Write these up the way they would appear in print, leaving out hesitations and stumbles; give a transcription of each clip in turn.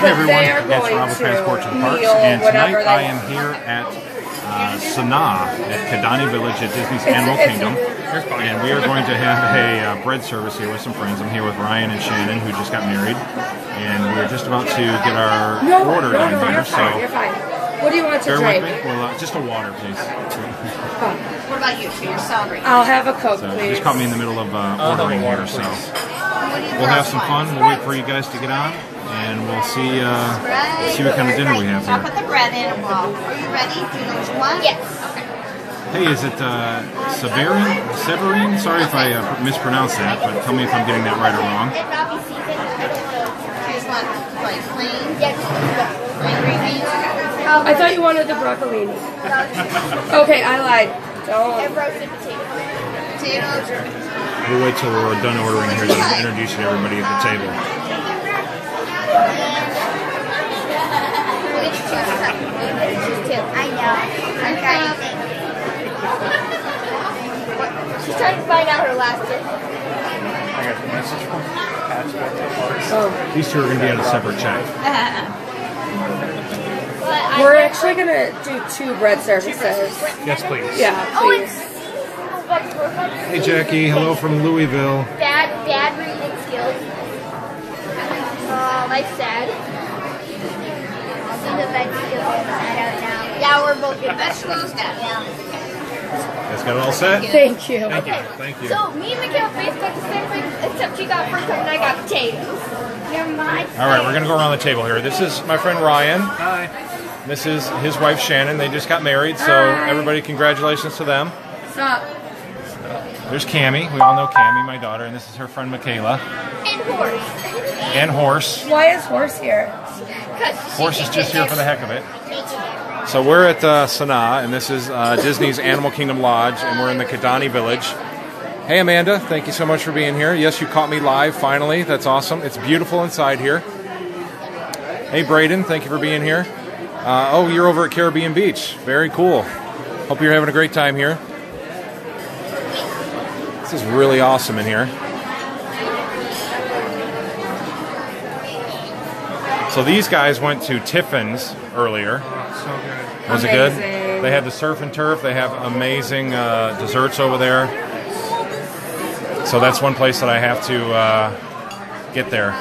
Hey everyone, it's Rob with Transports and Parks, and tonight I am here at Sanaa at Kidani Village at Disney's Animal Kingdom, and we are going to have a bread service here with some friends. I'm here with Ryan and Shannon, who just got married, and we're just about to get our order done here. So, you're fine. What do you want to drink? Well, just a water, please. What about you? So you're celebrating. I'll have a Coke, So please. you just caught me in the middle of ordering here, so we'll have some fun. We'll wait for you guys to get on, and we'll see what kind of dinner we have I'll here. put the bread in a bowl. Are you ready? Do you know what you want? Yes. Okay. Hey, is it Severin? Severin? Sorry if I mispronounced that, but tell me if I'm getting that right or wrong. Here's one. Like plain? Yes. Plain green beans? I thought you wanted the broccolini. Okay, I lied. Don't. And roasted potatoes. We'll wait till we're done ordering here to introduce you to everybody at the table. I know. I'm trying to think. She's trying to find out her last name. I got the message from Pat's. Oh. These two are going to be on a separate check. We're actually going to do 2 bread services. Yes, please. Yeah, please. Hey, Jackie. Hello from Louisville. Bad reading skills. Life's sad. I'll do the vegetables. I don't know. Yeah, we're both good vegetables now. Yeah. Guys got it all set? Thank you. Thank you. So, me and Mikhail both got the same thing, except she got fruit and I got potatoes. You're mine. All right, we're going to go around the table here. This is my friend Ryan. Hi. This is his wife Shannon. They just got married, so everybody, congratulations to them. Stop. There's Cammi. We all know Cammi, my daughter, and this is her friend Michaela. And horse. And Horse. Why is Horse here? Horse is just here for the heck of it. So we're at Sanaa, and this is Disney's Animal Kingdom Lodge, and we're in the Kidani Village. Hey Amanda, thank you so much for being here. Yes, you caught me live finally. That's awesome. It's beautiful inside here. Hey Braden, thank you for being here. Oh, you're over at Caribbean Beach. Very cool. Hope you're having a great time here. This is really awesome in here. So these guys went to Tiffin's earlier. So good. Was it good? Amazing. They have the surf and turf. They have amazing desserts over there. So that's one place that I have to get there.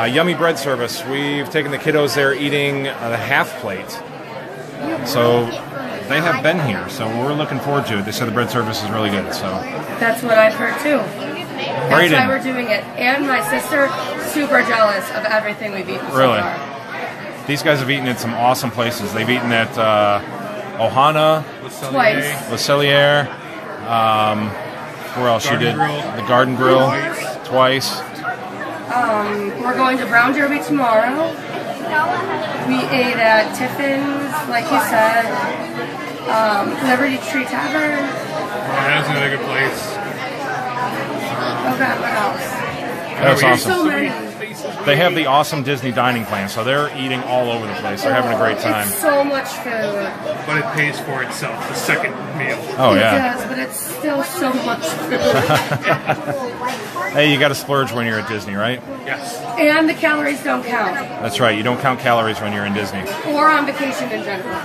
Yummy bread service. We've taken the kiddos there eating the half plate. So they have been here. So we're looking forward to it. They said the bread service is really good. So That's what I've heard too. That's Braden. why we're doing it. And my sister, super jealous of everything we've eaten Really? so far. These guys have eaten at some awesome places. They've eaten at Ohana, Twice. Le Cellier, where else Garden you did? Grill. The Garden Grill. Twice. We're going to Brown Derby tomorrow. We ate at Tiffin's, like you said. Liberty Tree Tavern. That's another good place. Oh God, what else? That's So awesome. many. They have the awesome Disney dining plan, so they're eating all over the place. They're having a great time. It's so much food. But it pays for itself, the second meal. Oh, It yeah. does, but it's still so much food. Hey, you got to splurge when you're at Disney, right? Yes. And the calories don't count. That's right. You don't count calories when you're in Disney. Or on vacation in general.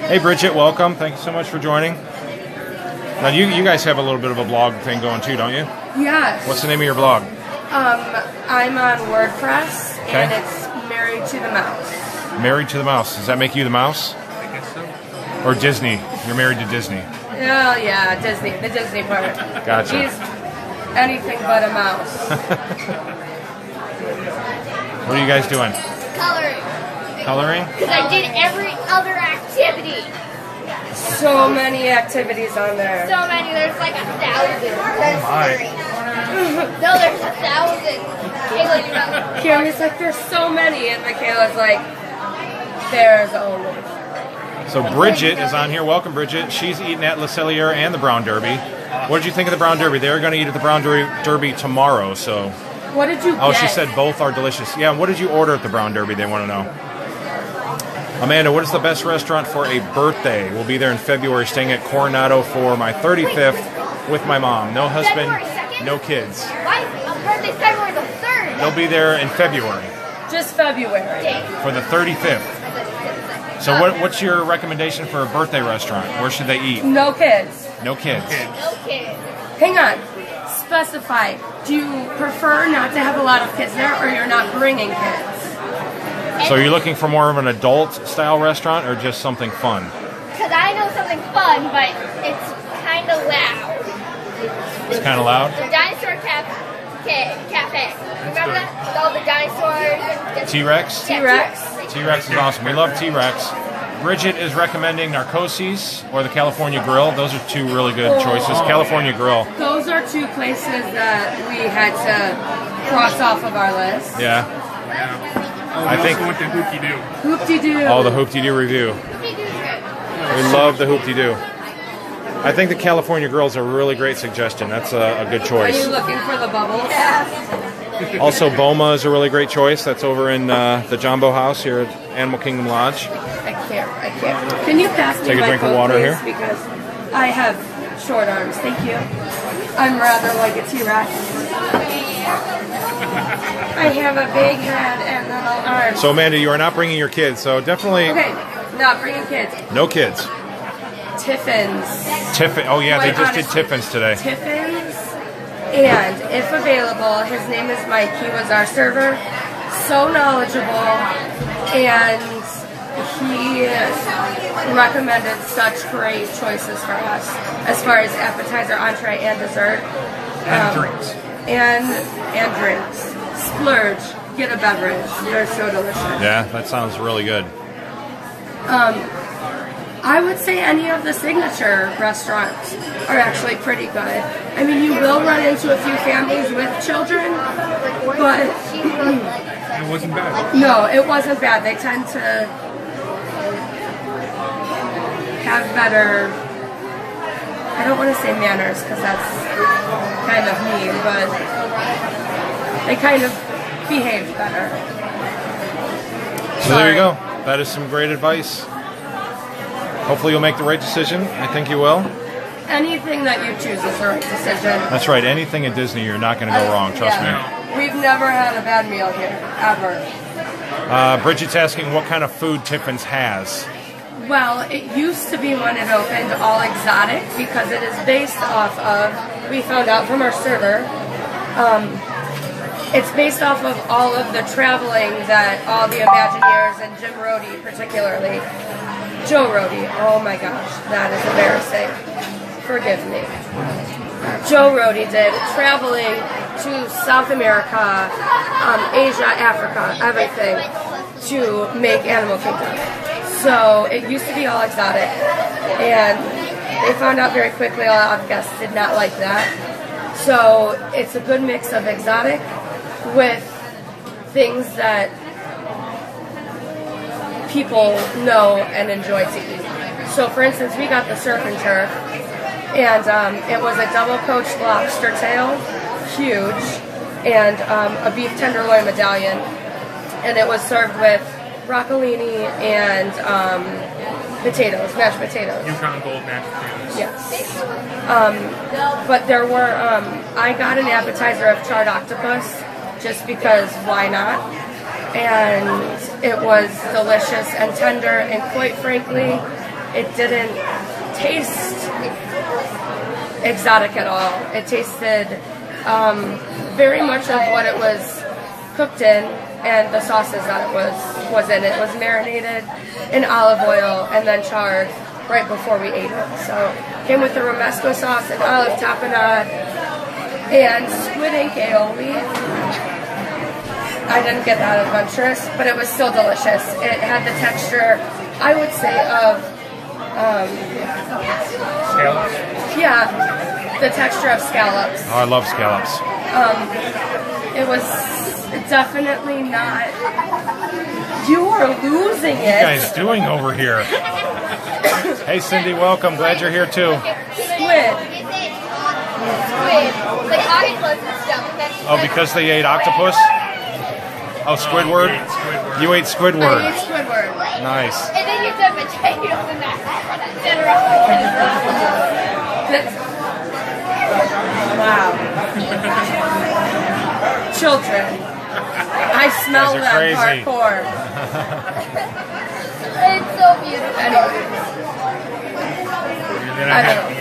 Hey, Bridget, welcome. Thank you so much for joining. Now, you guys have a little bit of a blog thing going too, don't you? Yes. What's the name of your blog? I'm on WordPress, Okay. and it's Married to the Mouse. Married to the Mouse. Does that make you the mouse? I guess so. Or Disney? You're married to Disney. Oh yeah, Disney, the Disney part. Gotcha. He's anything but a mouse. What are you guys doing? Coloring. Coloring? Because I did every other activity. So many activities on there. So many. There's like 1,000. My. No, there's 1,000. Kayla, you know. Cammy's like, there's so many, and Michaela's like, there's only. So Bridget is on here. Welcome, Bridget. She's eating at Le Cellier and the Brown Derby. What did you think of the Brown Derby? They're going to eat at the Brown Derby tomorrow, so... What did you get? Oh, she said both are delicious. Yeah, what did you order at the Brown Derby? They want to know. Amanda, what is the best restaurant for a birthday? We'll be there in February, staying at Coronado for my 35th with my mom. No husband, February 2nd? no kids. Why? Birthday's February the 3rd. They'll be there in February. Just February. For the 35th. So what's your recommendation for a birthday restaurant? Where should they eat? No kids. No kids. Okay. Hang on. Specify. Do you prefer not to have a lot of kids there, or you're not bringing kids? So you're looking for more of an adult-style restaurant, or just something fun? Because I know something fun, but it's kind of loud. It's kind of loud? The Dinosaur Cafe. Remember that? With all the dinosaurs. T-Rex? T-Rex. T-Rex is awesome. We love T-Rex. Bridget is recommending Narcosis or the California Grill. Those are two really good choices. California Grill. Those are two places that we had to cross off of our list. Yeah. I think. With the hoopty-doo. Hoop-de-doo. Oh, the Hoop-de-Doo review. We love the Hoop-de-Doo. I think the California Grill is a really great suggestion. That's a good Are choice. you looking for the bubbles? Also, Boma is a really great choice. That's over in the Jumbo House here at Animal Kingdom Lodge. I can't. Can you pass me Take a my drink of Coke, water please? here. Because I have short arms. Thank you. I'm rather like a T-Rex. I have a big head and little arms. So, Amanda, you are not bringing your kids, so definitely Okay, not bringing kids. no kids. Tiffins. Oh, yeah, they Quite just did honestly, Tiffins today. Tiffins. And if available, his name is Mike. He was our server. So knowledgeable. And he recommended such great choices for us as far as appetizer, entree, and dessert. And drinks. And drinks. Splurge. Get a beverage. They're so delicious. Yeah, that sounds really good. I would say any of the signature restaurants are actually pretty good. I mean, you will run into a few families with children, but It wasn't bad. no, it wasn't bad. They tend to have better, I don't want to say manners because that's kind of mean, but they kind of behave better. So there you go. That is some great advice. Hopefully you'll make the right decision. I think you will. Anything that you choose is the right decision. That's right. Anything at Disney, you're not going to go wrong. Trust me. We've never had a bad meal here, ever. Bridget's asking what kind of food Tiffin's has. Well, it used to be when it opened all exotic because it is based off of, we found out from our server, it's based off of all of the traveling that all the Imagineers and Jim Rhodey particularly, Joe Rhodey, oh my gosh, that is embarrassing. Forgive me. Joe Rhodey did traveling to South America, Asia, Africa, everything to make Animal Kingdom. So it used to be all exotic, and they found out very quickly a lot of guests did not like that. So it's a good mix of exotic with things that people know and enjoy to eat. So for instance, we got the surf and turf, and it was a double coached lobster tail, huge, and a beef tenderloin medallion, and it was served with broccolini and potatoes, mashed potatoes. Yukon Gold mashed potatoes. Yes. But there were, I got an appetizer of charred octopus, just because why not? And it was delicious and tender, and quite frankly, it didn't taste exotic at all. It tasted very much of what it was cooked in, and the sauces that it was in. It was marinated in olive oil and then charred right before we ate it. So it came with the romesco sauce and olive tapenade and squid ink aioli. I didn't get that adventurous, but it was still delicious. It had the texture, I would say, of Scallops. yeah, the texture of scallops. Oh, I love scallops. It was definitely not. You are losing What are you it. guys doing over here? Hey, Cindy, welcome. Glad you're here too. Squid. Like octopus and stuff. Oh, because they ate octopus? Oh, Squidward? You ate Squidward. I ate Squidward. Nice. And then you said potatoes and that. Wow. Children. I smell Guys are them crazy. hardcore. It's so beautiful. Anyways, And then I had the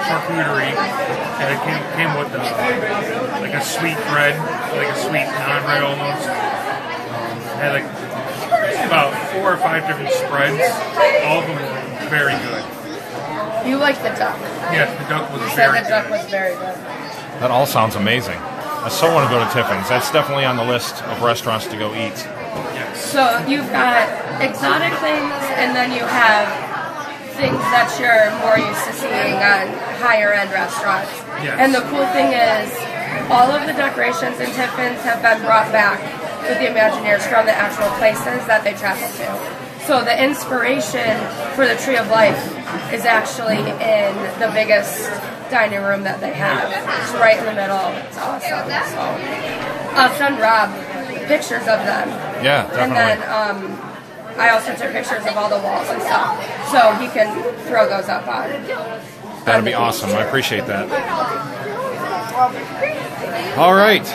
charcuterie, and it came with like a sweet bread, like a sweet non-bread almost. Had like about 4 or 5 different spreads. All of them were very good. you like the duck. Yes, the duck was You said very the duck good. was very good. That all sounds amazing. I so want to go to Tiffin's. That's definitely on the list of restaurants to go eat. So you've got exotic things, and then you have things that you're more used to seeing on higher end restaurants. Yes. And the cool thing is, all of the decorations in Tiffin's have been brought back with the Imagineers from the actual places that they travel to. So the inspiration for the Tree of Life is actually in the biggest dining room that they have. It's right in the middle. It's awesome. So I'll send Rob pictures of them. Yeah, And definitely. then I also took pictures of all the walls and stuff, so he can throw those up on. That'd be awesome. I appreciate that. All right.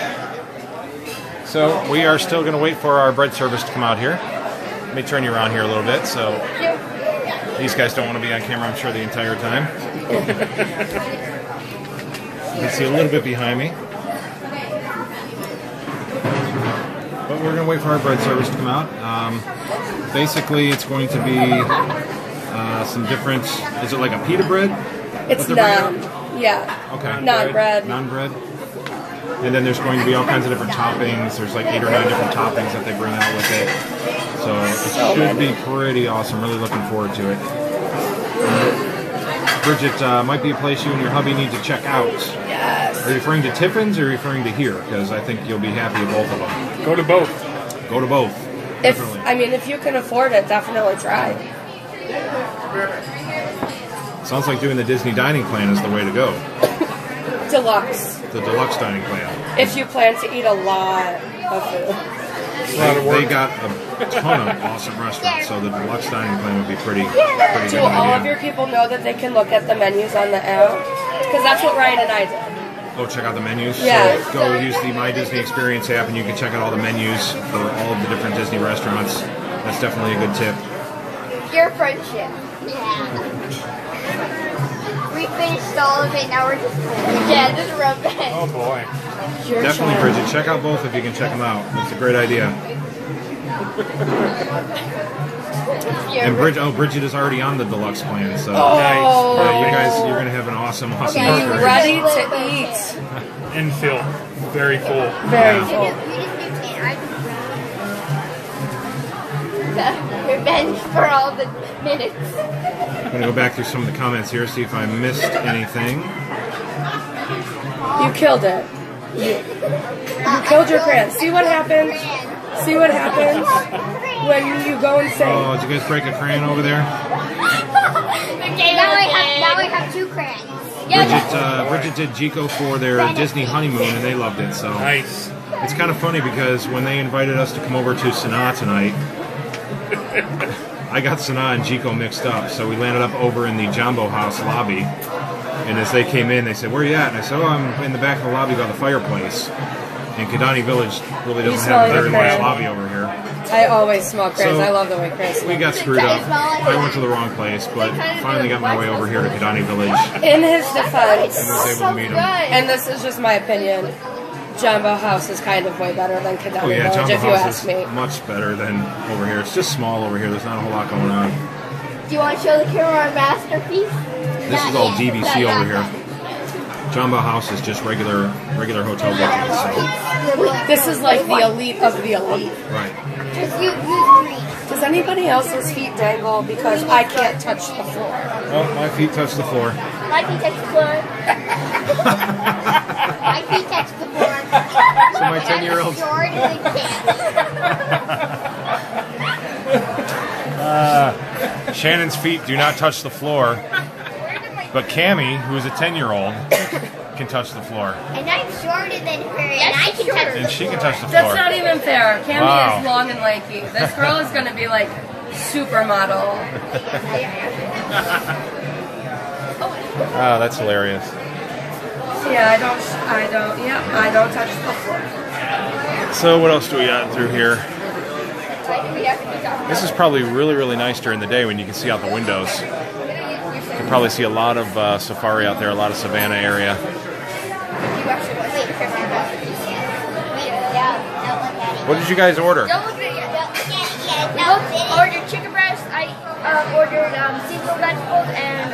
So we are still going to wait for our bread service to come out here. Let me turn you around here a little bit. So these guys don't want to be on camera, I'm sure, the entire time. You can see a little bit behind me. But we're going to wait for our bread service to come out. Basically, it's going to be some different... Is it like a pita bread? It's What they're bringing naan. Yeah. Okay. Naan bread. Naan bread. And then there's going to be all kinds of different toppings. There's like 8 or 9 different toppings that they bring out with it. So it should be pretty awesome. Really looking forward to it. Bridget, might be a place you and your hubby need to check out. Yes. Are you referring to Tiffin's or are you referring to here? Because I think you'll be happy with both of them. Go to both. Go to both. If Definitely. if you can afford it, definitely try. Sounds like doing the Disney dining plan is the way to go. Deluxe. The deluxe dining plan. If you plan to eat a lot of food. They got a ton of awesome restaurants, so the deluxe dining plan would be pretty Do good all of idea. your people know that they can look at the menus on the app? Because that's what Ryan and I did. Go check out the menus. Yeah. So go use the My Disney Experience app, and you can check out all the menus for all of the different Disney restaurants. That's definitely a good tip. Your friendship. We finished all of it, now we're just rub it. Oh boy. Your Definitely, child. Bridget. Check out both if you can check them out. That's a great idea. And Bridget is already on the deluxe plan, so yeah, you guys, you're gonna have an awesome Are you experience. ready to eat? And Phil, very full. Very Yeah. full. Revenge for all the minutes. I'm gonna go back through some of the comments here, see if I missed anything. You killed it. You killed your crayon. See what happens? See what happens when you go insane? Oh, did you guys break a crayon over there? Now I have 2 crayons. Bridget did Jico for their Disney honeymoon, and they loved it. So Nice. it's kind of funny because when they invited us to come over to Sanaa tonight, I got Sanaa and Jico mixed up. So we landed up over in the Jumbo House lobby. And as they came in, they said, "Where are you at?" And I said, "Oh, I'm in the back of the lobby by the fireplace." And Kidani Village really doesn't have a very nice lobby over here. I always smell crayons. So, I love the way crayons smell. We got screwed up. I went to the wrong place, but finally got my way over here to Kidani Village In his defense, and was able to meet him. and this is just my opinion, Jumbo House is kind of way better than Kidani Oh yeah, Village, Jumbo if you House ask is me. much better than over here. It's just small over here. There's not a whole lot going on. Do you want to show the camera our masterpiece? This is all DVC over here. Jumbo House is just regular hotel bookings. So This is like the elite of the elite. right. Just use green. Does anybody else's feet dangle? Because I can't touch the floor. Oh, my feet touch the floor. My feet touch the floor. My feet touch the floor. So my 10-year-old. Short and it can't. Shannon's feet do not touch the floor, but Cammi, who is a 10-year-old, can touch the floor, And I'm shorter than her, and I can touch and she can touch the That's floor. not even fair. Cammi Wow. is long and lanky. This girl is going to be like supermodel. Oh, that's hilarious. Yeah, I don't touch the floor. So what else do we got through here? This is probably really, really nice during the day when you can see out the windows. You can probably see a lot of safari out there, a lot of savanna area. What did you guys order? Ordered chicken breast. I ordered seasonal vegetables and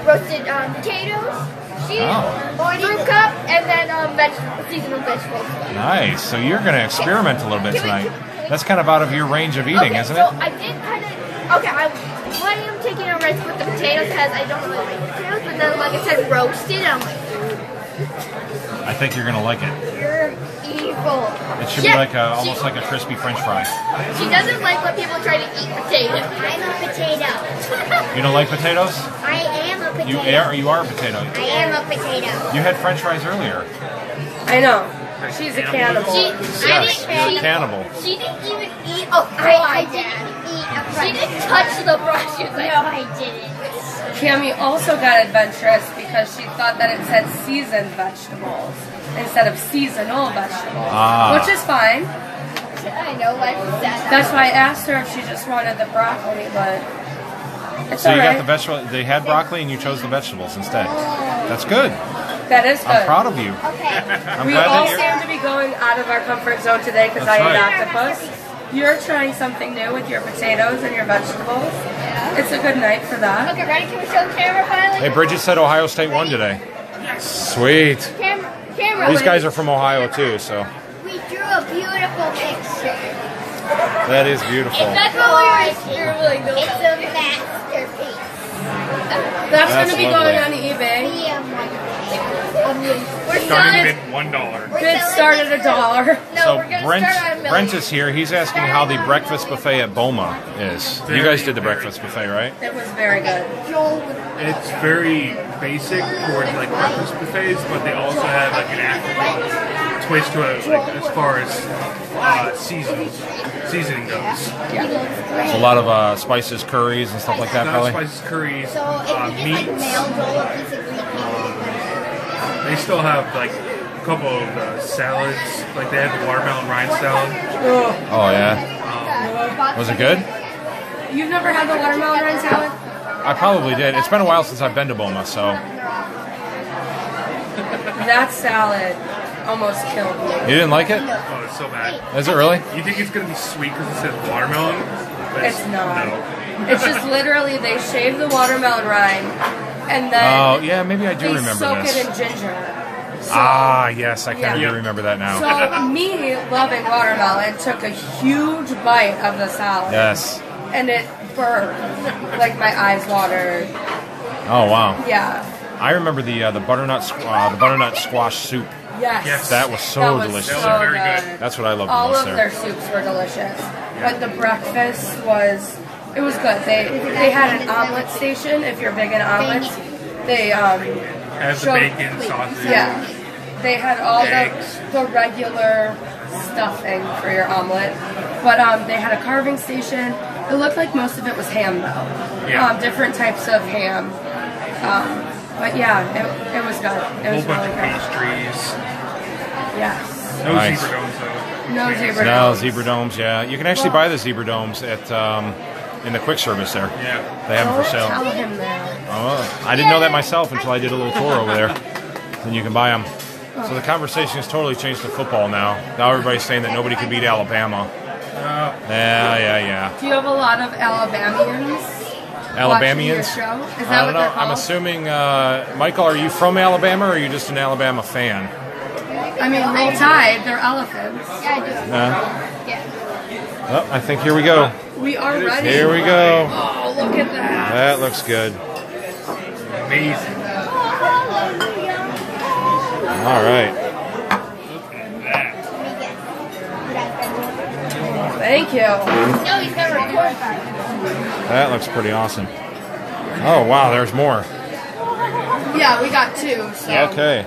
roasted potatoes, fruit cup, and then seasonal vegetables. Nice. So you're going to experiment a little bit tonight. That's kind of out of your range of eating, isn't it? So I did kind of. Okay, I am taking a risk with the potatoes because I don't really like potatoes, but then like it said roasted, I'm like, I think you're going to like it. you're evil. It should be like almost like a crispy French fry. She doesn't like when people try to eat potatoes. I'm a potato. You don't like potatoes? I am a potato. You are a potato. I am a potato. You had French fries earlier. I know. She's a cannibal. Yes, you're a cannibal. She didn't even eat a fry. I didn't eat a fry. She didn't touch the brush. She was like, no, I didn't. Cammi also got adventurous because she thought that it said seasoned vegetables instead of seasonal vegetables, which is fine. I know what that. That's why I asked her if she just wanted the broccoli, but it's So you alright. got the vegetable. They had broccoli and you chose the vegetables instead. That's good. That is good. I'm proud of you. Okay. I'm We glad all that you're. seem to be going out of our comfort zone today because I That's ate right. octopus. You're trying something new with your potatoes and your vegetables. It's a good night for that. Okay, ready? Can we show the camera finally? Hey, Bridget said Ohio State won today. Sweet. Camera. These guys are from Ohio too, so We drew a beautiful picture. that is beautiful. That's what we were scribbling. It's a masterpiece. That's going to be lovely. going on eBay. We're Starting selling. bid $1. Bid start at $1. No, So we're gonna Brent start on a million. Brent is here. He's asking how the breakfast buffet at Boma is. You guys did the breakfast buffet, right? It was very good. It's very basic towards like breakfast buffets, but they also have like an afternoon twist to it, like as far as seasoning goes. It's a lot of spices, curries, and stuff like that, Not probably. spices, curries, So if you just like meats. mail Joel a piece of green tea. They still have like a couple of salads, like they have the watermelon rind salad. Oh yeah. Was it good? You've never had the watermelon rind salad? I probably did. It's been a while since I've been to Boma, so That salad almost killed me. you didn't like it? Oh, it's so bad. Is it really? You think it's gonna be sweet because it says watermelon? But It's not. No. It's just literally they shave the watermelon rind and then Oh yeah, maybe I do they remember soak this. it in ginger. So, Yes, I kind of Yeah. do remember that now. so me loving watermelon took a huge bite of the salad Yes. and it burned. Like my eyes watered. Oh wow. Yeah. I remember the butternut squash soup. Yes. That was so That was delicious. so That was very good. good. That's what I loved the All most of there. their soups were delicious, but the breakfast was good. They had an omelet station. If you're big in omelets, they Has the showed- bacon, sausage. Yeah, they had all Eggs. the regular stuffing for your omelet, but they had a carving station. It looked like most of it was ham though. Yeah. Different types of ham. But yeah, it was good. It A whole was bunch really of good. pastries. Yes. No Nice. zebra domes though. No zebra No, domes. zebra domes, yeah. You can actually buy the zebra domes at in the quick service there. Yeah. They have them for Don't tell sale. him that. Oh, I didn't know that myself until I did a little tour over there. And you can buy them. So the conversation has totally changed to football now. Now everybody's saying that nobody can beat Alabama. Yeah. Do you have a lot of Alabamians? Watching your Alabamians? show? Is that I what don't they're know. called? I'm assuming, Michael, are you from Alabama or are you just an Alabama fan? I mean, roll tide. They're elephants. Yeah, I do. Oh, I think here we go. We are ready. Here we go. Oh, look at that. That looks good. Amazing. All right. Thank you. No, he's gonna record. That looks pretty awesome. Oh, wow, there's more. Yeah, we got two. So. Okay.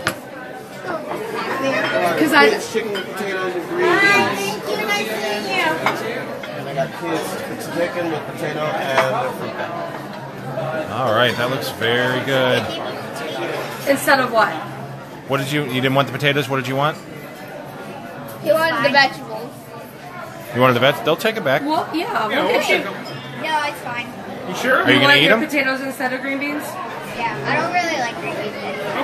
Because I Chicken with potatoes and green beans. Thank you, nice meeting you. And I got kids chicken with potato and a fruit cup. All right, that looks very good. instead of what? What did you didn't want the potatoes? What did you want? He wanted the vegetables. You wanted the veg? They'll take it back. Well, yeah. Yeah, We'll we'll get you. take 'em. No, it's fine. You sure? Are you gonna want eat your them? potatoes instead of green beans? Yeah, I don't really like green beans.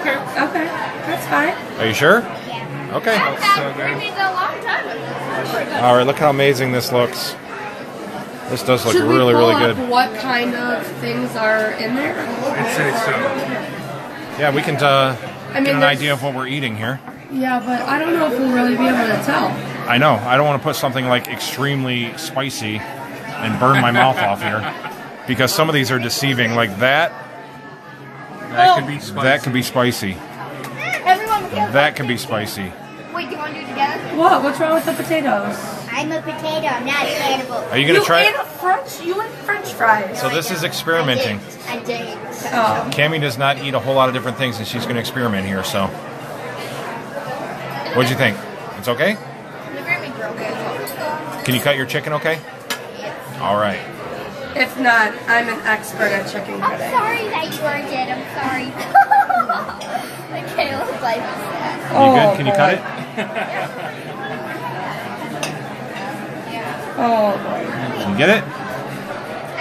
Okay. Okay, that's fine. Are you sure? Yeah. Okay. I've so had good. green beans a long time ago. All right, look how amazing this looks. This does look Should we really, pull really up good. what kind of things are in there? I'd say so. Yeah, we can get an there's- idea of what we're eating here. Yeah, but I don't know if we'll really be able to tell. I know. I don't want to put something like extremely spicy and burn my mouth off here, because some of these are deceiving. Like that. That could be spicy. That could be spicy. Everyone, okay, That could be spicy. Wait, do you want to do it together? What? What's wrong with the potatoes? I'm a potato. I'm not a cannibal. Are you gonna try ate it? a French. You ate French fries. So this is experimenting. I did. Oh. Cammi does not eat a whole lot of different things, and she's going to experiment here. So, what'd you think? It's okay? The green beans are okay. Can you cut your chicken okay? All right. If not, I'm an expert at chicken I'm cutting. sorry that you weren't it. I'm sorry. Kayla's life is sad. You good? Can you cut it? Oh boy. Can you get it? I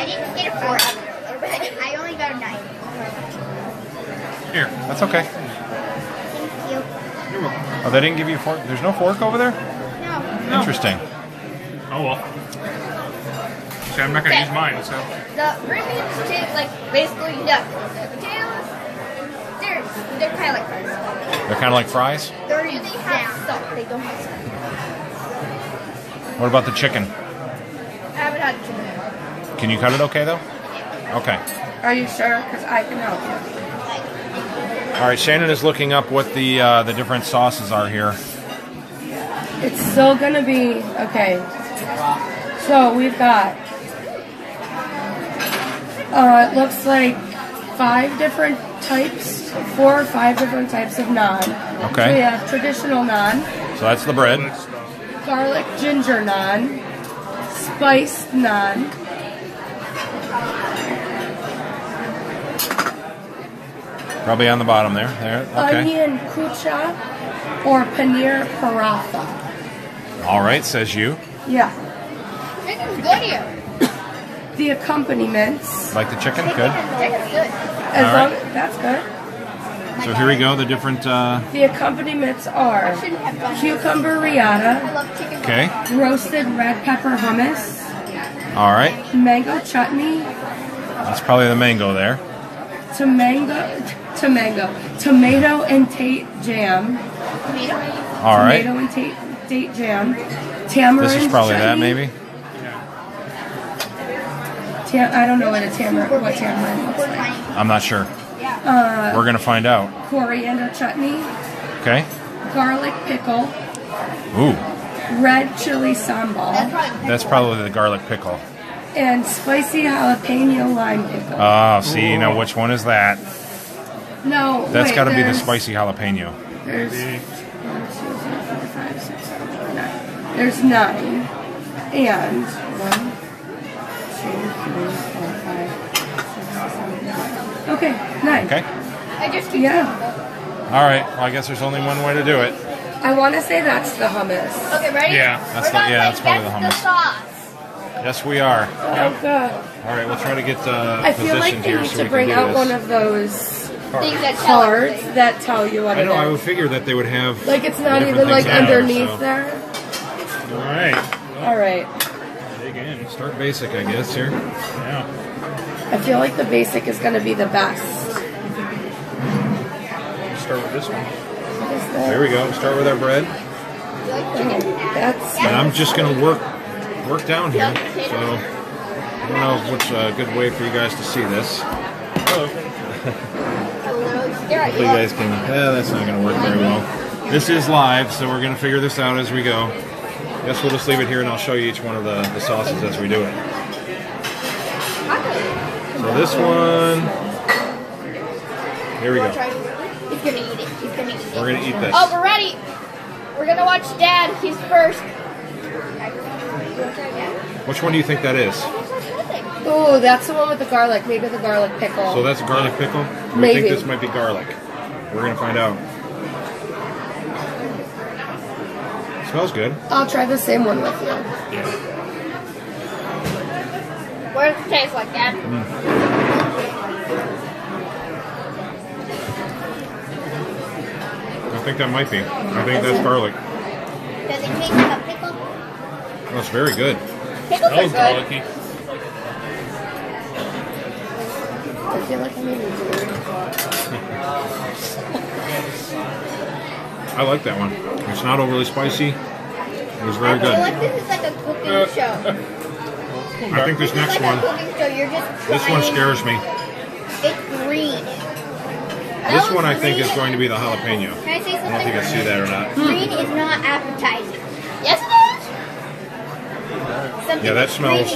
didn't get a fork. I only got a knife. Here. That's okay. Thank you. You're welcome. Oh, they didn't give you a fork? There's no fork over there? No. Interesting. Oh well. See, I'm not gonna use mine, so. The green beans taste like basically nothing. The potatoes, they're kind of like fries. They're kind of like fries. They have salt. They don't have salt. What about the chicken? I haven't had chicken. Can you cut it okay, though? Okay. Are you sure? Because I can help you. All right, Shannon is looking up what the different sauces are here. It's still gonna be okay. So we've got. It looks like 4 or 5 different types of naan. Okay. So we have traditional naan, So that's the bread. garlic ginger naan, spiced naan, Probably on the bottom there. There. Okay. onion kucha, or paneer paratha. All right, says you. Yeah. Chicken's good here. The accompaniments. Like the chicken? Good. Chicken's good. As All long right. that's good. So here we go. The different. The accompaniments are Shouldn't have done cucumber I riata, love chicken. Okay. roasted red pepper hummus, All right. mango chutney, That's probably the mango there. tomato and Tate jam, Tomato. All right. tomato and Tate jam, tamarind This is probably that, chutney. maybe. I don't know what tamarind looks like. I'm not sure. We're gonna find out. Coriander chutney, Okay. garlic pickle, Ooh, red chili sambal, that's probably the garlic pickle. and spicy jalapeno lime pickle. Oh, see, now which one is that? No, That's wait, got to be the there's- spicy jalapeno. There's 1, 2, 3, 4, 5, 6, 7, 8, 9. There's 9. And 1, 2, 3, 4, 5, 6, 7, 8. Okay, 9. Okay. I just keep Yeah. All right. Well, I guess there's only one way to do it. I want to say that's the hummus. Okay, ready? Yeah. That's We're gonna that's play probably the guess hummus. sauce. Yes, we are. Oh god. All right. We'll try to get I feel like positioned they here need so to we bring can do out this. one of those Things that tell cards everything. that tell you what I it know. I would is. figure that they would have. Like it's not different even like things in there, underneath so- there. All right. All right. Dig in. Start basic, I guess. Here. Yeah. I feel like the basic is going to be the best. Start with this one. What is that? There we go. Start with our bread, That's and I'm just gonna work down here. So I don't know what's a good way for you guys to see this. Hello. There I Hopefully you guys can. That's not going to work very well. This is live, so we're going to figure this out as we go. Guess we'll just leave it here, and I'll show you each one of the sauces as we do it. So this one. Here we go. He's gonna eat it. He's gonna eat it. We're going to eat this. Oh, we're ready. We're gonna watch Dad. He's first. Which one do you think that is? Oh, that's the one with the garlic. Maybe the garlic pickle. So that's garlic pickle? We Maybe. think this might be garlic. We're going to find out. Smells good. I'll try the same one with you. Yeah. What does it taste like, Dad? I think that might be. I think that's garlic. Does it taste like a pickle? That's very good. Pickles That are was good. garlicky. I feel like I need to do I like that one. It's not overly spicy. It was very I feel good. like this is like a cooking show. I think this next It's like one, a cooking show. You're just this one trying- scares me. It's green. This That one I was think is green. going to be the jalapeno. Can I say I don't know if you can something? see that or not. Green is not appetizing. Yes, it is. Something Yeah, that that's smells-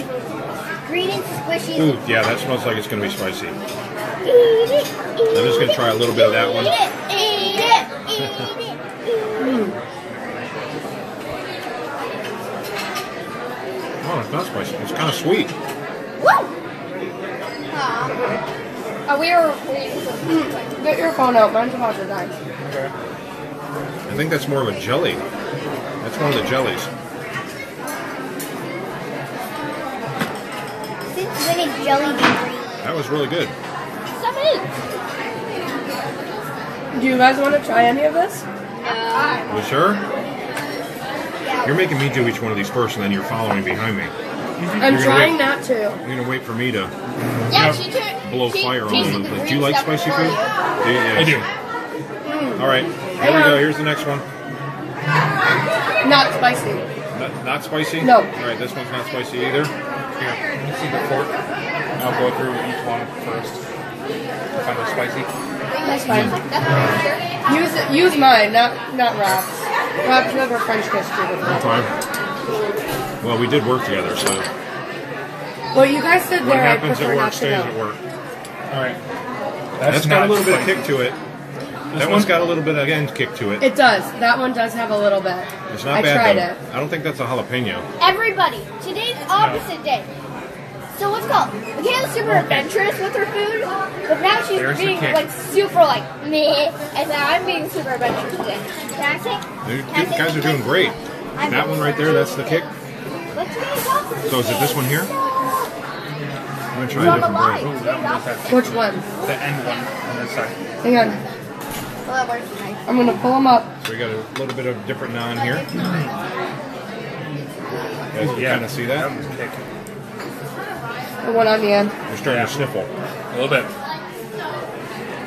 green and squishy. Ooh, yeah, that smells like it's going to be spicy. Eat it. I'm just gonna try a little bit of that one. Eat it. Eat it. Eat it. Oh, it's not spicy. It's kind of sweet. Woo! We are recording. Get your phone out. Mine's about to die. I think that's more of a jelly. That's one of the jellies. Since when is jelly green? That was really good. Some is. Do you guys want to try any of this? You sure? You're making me do each one of these first, and then you're following behind me. I'm You're trying gonna not to. You're gonna wait for me to Yeah, she turned. blow she fire all tasted over the the place. green Do you like stuff spicy before food? you. Yeah. I do. All right, here we go. Here's the next one. Not spicy. Not spicy? No. All right, this one's not spicy either. Here, let me see the fork. I'll go through each one first. Find it spicy. That's fine. That's Use mine, not Rob's. Rob's never French kissed you before. Fine. Well, we did work together, so Well, you guys said what there I happens prefer at work not to stays at know. work. All right. That's got a not little bit of spicy. kick to it. That one's got a little bit, again, kick to it. It does. That one does have a little bit. It's not I bad, tried though. it. I don't think that's a jalapeno. Everybody, today's opposite day. So what's called? Michaela's super adventurous with her food, but now she's There's the being kick. like super like meh, and now I'm being super adventurous today. Can I say? You guys are doing great. That one right there, that's the kick. But today's opposite. So is it this one here? I'm going to try a You're on the different line. bread. Today's opposite. Which one? The end one on this side. Hang on. Well, that works nice. I'm going to pull them up. So we got a little bit of different naan here. You guys can kind of see that? was kick. The one on the end. You're starting to sniffle. A little bit.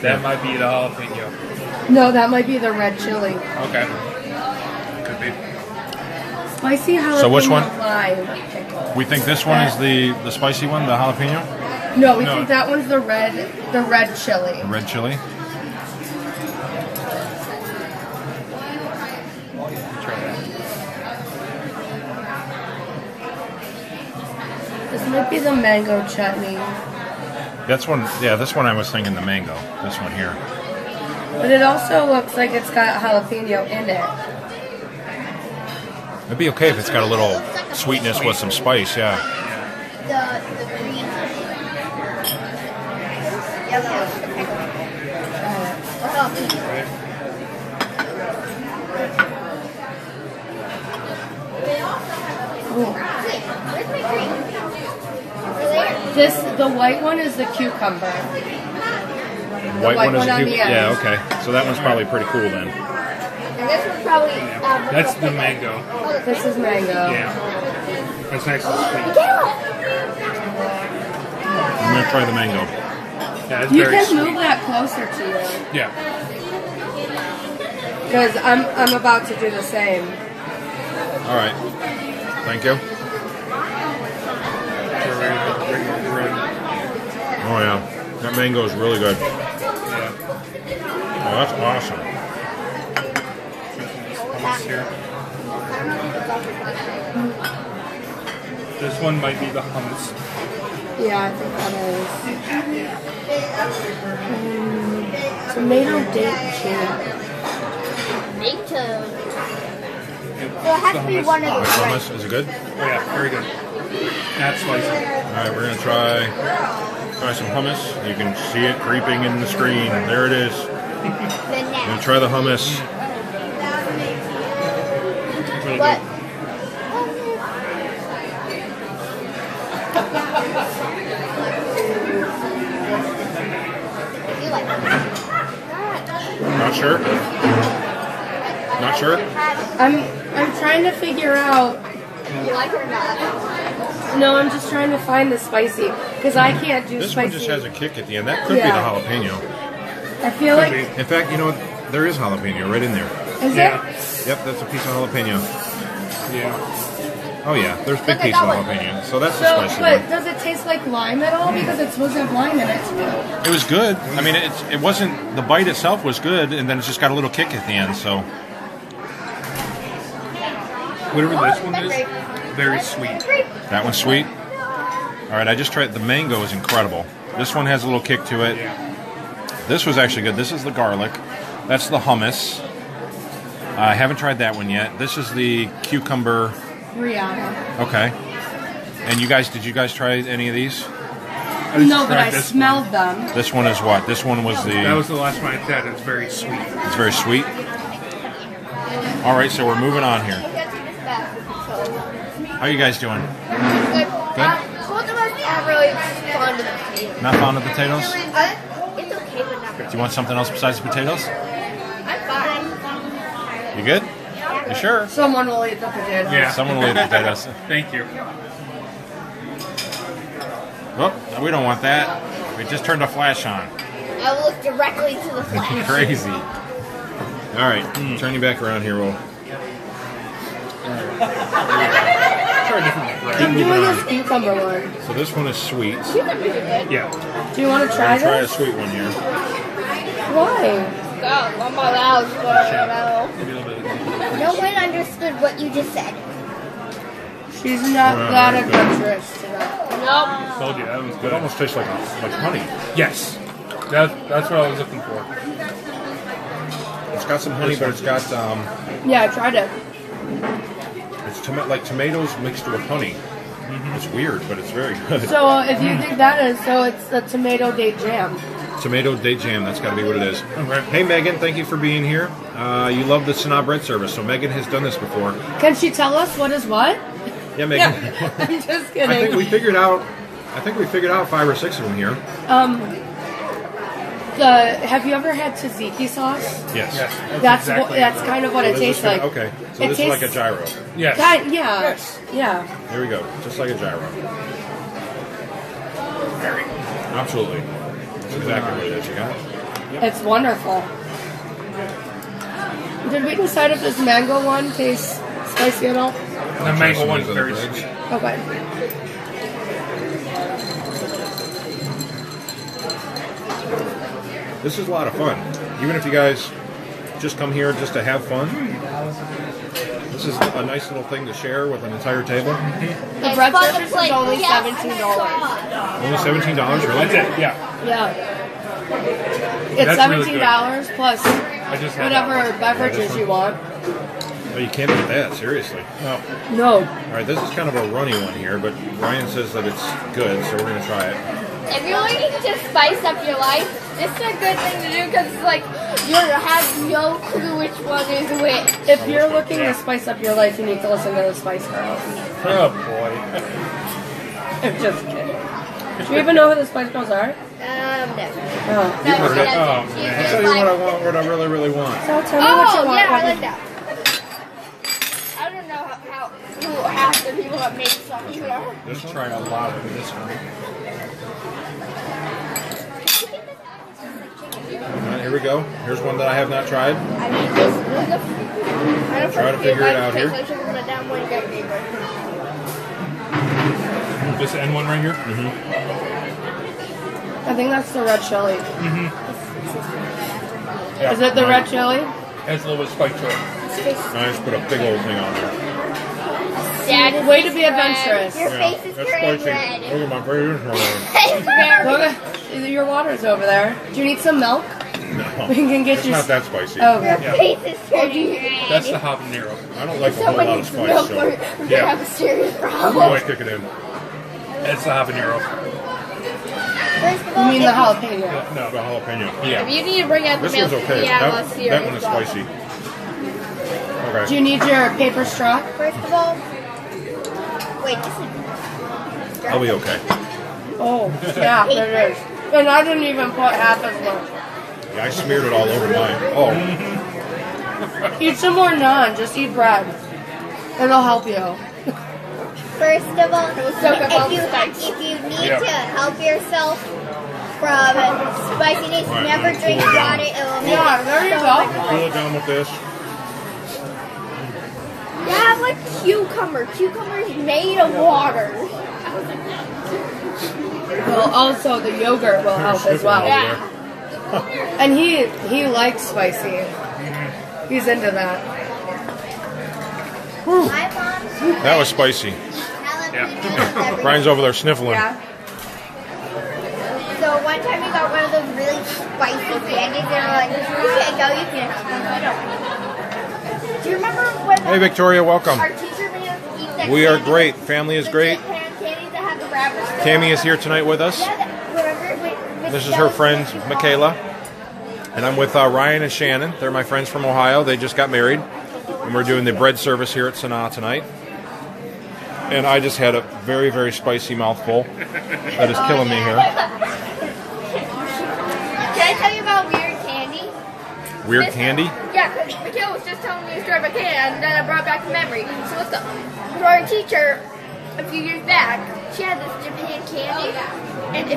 That might be the jalapeno. No, that might be the red chili. Okay. Could be. Spicy jalapeno So which one? lime pickle. We think this one is the spicy one, the jalapeno? No, we No. think that one's the red chili. The red chili? Try that. This might be the mango chutney. That's one, yeah, this one I was thinking the mango. This one here. But it also looks like it's got jalapeno in it. It'd be okay if it's got a little sweetness with some spice, yeah. The green. Yellow. The pickle. Or jalapeno. Right. Ooh. Where's my green? Over there. The white one is the cucumber. White white one is one a on cube. the end. Yeah, okay. So that one's probably pretty cool then. And this one's probably. That's the mango. This is mango. Yeah. That's nice and sweet. Michaela! I'm going to try the mango. Yeah, it's You very can sweet. move that closer to you. Yeah. Because I'm about to do the same. All right. Thank you. Oh, yeah. That mango is really good. Yeah. Oh, that's awesome. Here. This one might be the hummus. Yeah, I think that is. Tomato date jam. Make toad. So it has to be one of The the hummus, is it good? Oh yeah, very good. Not spicy. All right, we're going to try some hummus. You can see it creeping in the screen. There it is. The I'm going next. to try the hummus. Really But good. you like it. Not sure. Not sure. I'm trying to figure out. You like it or not? No, I'm just trying to find the spicy because I can't do This spicy. one just has a kick at the end. That could Yeah. be the jalapeno. I feel like In fact, you know what? There is jalapeno right in there. is Yeah. it? Yep, that's a piece of jalapeno. Yeah. Oh yeah, there's a big piece of jalapeno. So that's the So, spicy but one. does it taste like lime at all? Because it's supposed to have lime in it too. It was good. I mean, it wasn't, the bite itself was good, and then it's just got a little kick at the end, so. Whatever this one is, very sweet. That one's sweet. All right, I just tried, the mango is incredible. This one has a little kick to it. This was actually good. This is the garlic. That's the hummus. I haven't tried that one yet. This is the cucumber. Rihanna. Okay. And did you guys try any of these? No, but I this smelled them. This one is what? This one was That the, was the last one I tried. It's very sweet. it's very sweet. All right, so we're moving on here. How you guys doing? Good. Both of us aren't really fond of potatoes. Not fond of potatoes? It's okay, but not Do you want something else besides potatoes? I'm fine. You good? You sure? Someone will eat the potatoes. Yeah. Someone will eat potatoes. Thank you. Oh, we don't want that. We just turned a flash on. I will look directly to the flash. Crazy. All right, turn you back around here. We'll Try a different bread. I'm doing this cucumber one. So this one is sweet. Yeah. Do you want to try Try a this? sweet one here. Why? I'm allowed to know. Maybe a little bit. No one understood what you just said. She's not that adventurous today. Nope. Told you that was It good. almost tastes like honey. Yes. That's what I was looking for. It's got some honey, but it's got Yeah, I tried it. it's like tomatoes mixed with honey. It's weird, but it's very good. So if you think that is, so it's the tomato date jam. Tomato date jam. That's got to be what it is. Okay. Hey Megan, thank you for being here. You love the Sanaa bread service, so Megan has done this before. Can she tell us what is what? Yeah, Megan. I'm just I think kidding. we figured out 5 or 6 of them here. Have you ever had tzatziki sauce? Yes. Yes. That's exactly that's kind of what it This tastes is kind like. of- okay, so It this is like a tastes- gyro. Yes. Yeah. Yes. Yeah. Here we go, just like a gyro. Absolutely. That's exactly what it is. You got it? It's wonderful. Did we decide if this mango one tastes spicy at all? The mango one's very Breads. sweet. Okay. This is a lot of fun. Even if you guys just come here just to have fun, this is a nice little thing to share with an entire table. The bread service is only $17. Only $17, really? That's it. Yeah. Yeah. It's That's really $17 plus I just had that whatever beverages you want. Oh, you can't beat that, seriously. one. No. All right, this is kind of a runny one here, but Ryan says that it's good, so we're going to try it. If you're looking to spice up your life, this is a good thing to do because it's like you have no clue which one is which. If you're looking to spice up your life, you need to listen to the Spice Girls. Oh boy. I'm just kidding. Do you even know who the Spice Girls are? No. Oh. You heard it. That's Oh, it. She's man. I'll just tell you what I like- want, what I really, really want. So tell me what you Oh, want. yeah, I like that. I don't know who half the people that make songs are. This one? Try a lot of this one. All right, here we go. Here's one that I have not tried. I mean, this is a... I don't Try to figure it out here. Like you're gonna down one get bigger. This end one right here. I think that's the red chili. Yeah. Is it the red chili? Has a little bit of spice to it. I just put a big old thing on there. Dad, Way to be adventurous. Your face is That's turning spicy. red. Look at my face. It's very... Look, your water's over there. Do you need some milk? No, We can get it's you. not that spicy. Oh, okay. Yeah. Face is turning red. That's the habanero. I don't like a whole Someone lot of needs spice, milk so or we're gonna Yeah. have a serious I'm problem. going to kick it in. That's the habanero. First of You all, mean the jalapeno? No. The jalapeno. if Yeah. you need to bring out the This milk, one's okay. yeah, That let's see one is spicy. Okay. Do you need your paper straw? First of all, wait, this is. I'll be okay. Oh, yeah, it is. And I didn't even put half as much. Yeah, I smeared it all over mine. Oh, Eat some more naan. Just eat bread. It'll help you. First of all, soak up all if you need to help yourself from spiciness, never drink water. It will make it there you so go. much cool it down with this. You have like cucumber. Cucumber is made of water. Well, also the yogurt will help as well. Yeah. And he likes spicy. He's into that. My mom That was spicy. jalapeno. Brian's over there sniffling. Yeah. So one time we got one of those really spicy candies. They were like, "Here you go, you can have some." Do you remember when? Hey, Victoria, welcome. Our teacher made us eat that We are candy? great. Family is The great. Japan candies that have the wrappers still Cammi on. is here tonight with us. Yeah, remember? This is her friend, Michaela. And I'm with Ryan and Shannon. They're my friends from Ohio. They just got married. And we're doing the bread service here at Sanaa tonight. And I just had a very, very spicy mouthful. That is killing me here. Can I tell you about weird candy? Weird candy? Yeah, because Michaela was just telling me a story about candy, and then I brought back a memory. So what's up? So our teacher, a few years back, she had this Japan candy, and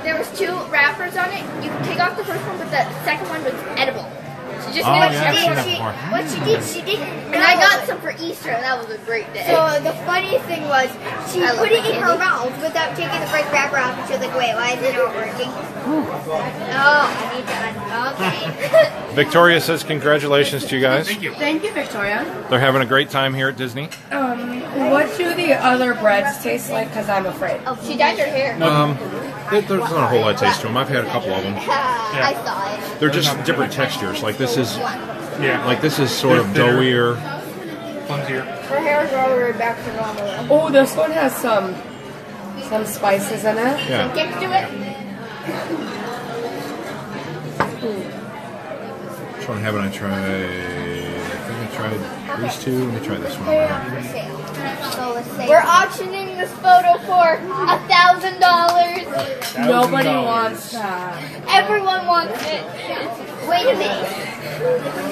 there was 2 wrappers on it. You could take off the first one, but the second one was edible. She just Oh, made yeah, I've seen that before. What she didn't. And I got some for Easter, and that was a great day. So the funniest thing was she put it in her mouth without taking the first wrapper off, and she was like, "Wait, why is it not working?" Oh, I need to. Okay. Victoria says congratulations to you guys. Thank you. Thank you, Victoria. They're having a great time here at Disney. What do the other breads taste like? Because I'm afraid. Oh, she dyed her hair. There's not a whole lot of taste to them. I've had a couple of them. I saw it. They're just different textures. Like this is Yeah. sort of doughier. Clumsier. Her hair is all the way back to normal. Oh, this one has some spices in it. Yeah. Kick to it. Which one haven't I tried? I think I tried these two. Let me try this one. We're auctioning this photo for $1,000. Nobody wants that. Everyone wants it. Wait a minute.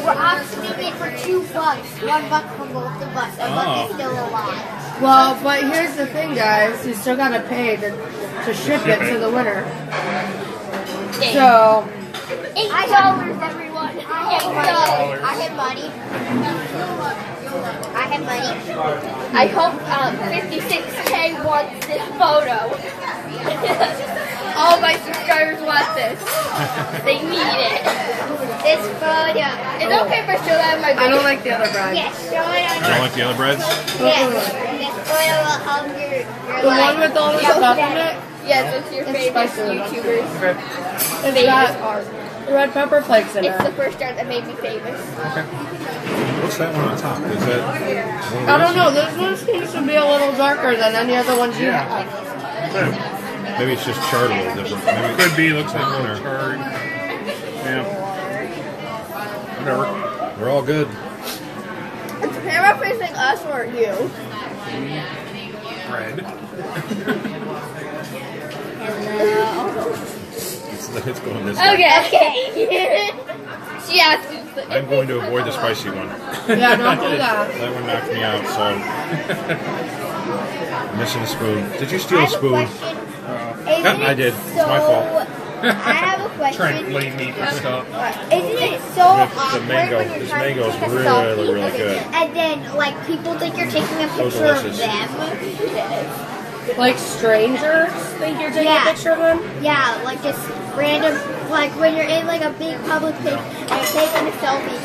We're auctioning it for $2. $1 for both of us. $1 is still a lot. Well, but here's the thing, guys. You still gotta pay to ship it to the winner. So, $8, everyone. $8. I have money. I hope 56K wants this photo. All my subscribers want this. They need it. This photo. It's okay if I show that in my video. I don't like the other bread. Yes, show it on You don't like the other breads? Yes. This photo will help your The life. one with all the stuff in it? Yes, it's your favorite spicy. YouTubers. It's got red pepper flakes in It's the it. first start that made me famous. What's that one on top? Is that one I of don't know. This one seems to be a little darker than any other ones you have. these? Maybe it's just charred a little different. Maybe Could be. Looks like Or- more charred. Yeah. Whatever. We're all good. Is the camera facing us or you? Bread. It's going this way. Okay. She asked you. I'm going to avoid the spicy one. Yeah, don't do that. That one knocked me out, so. I'm missing a spoon. Did you steal a spoon? I did. It's my fault. I have a Trying to question. blame me for stuff. Isn't it so awkward mango- when you're this trying to mango's take a really, selfie, really good. and then like people think you're taking a So picture of delicious. them? Like strangers think you're taking Yeah. a picture of them? Yeah, like just random, like when you're in like a big public place and you're taking a selfie,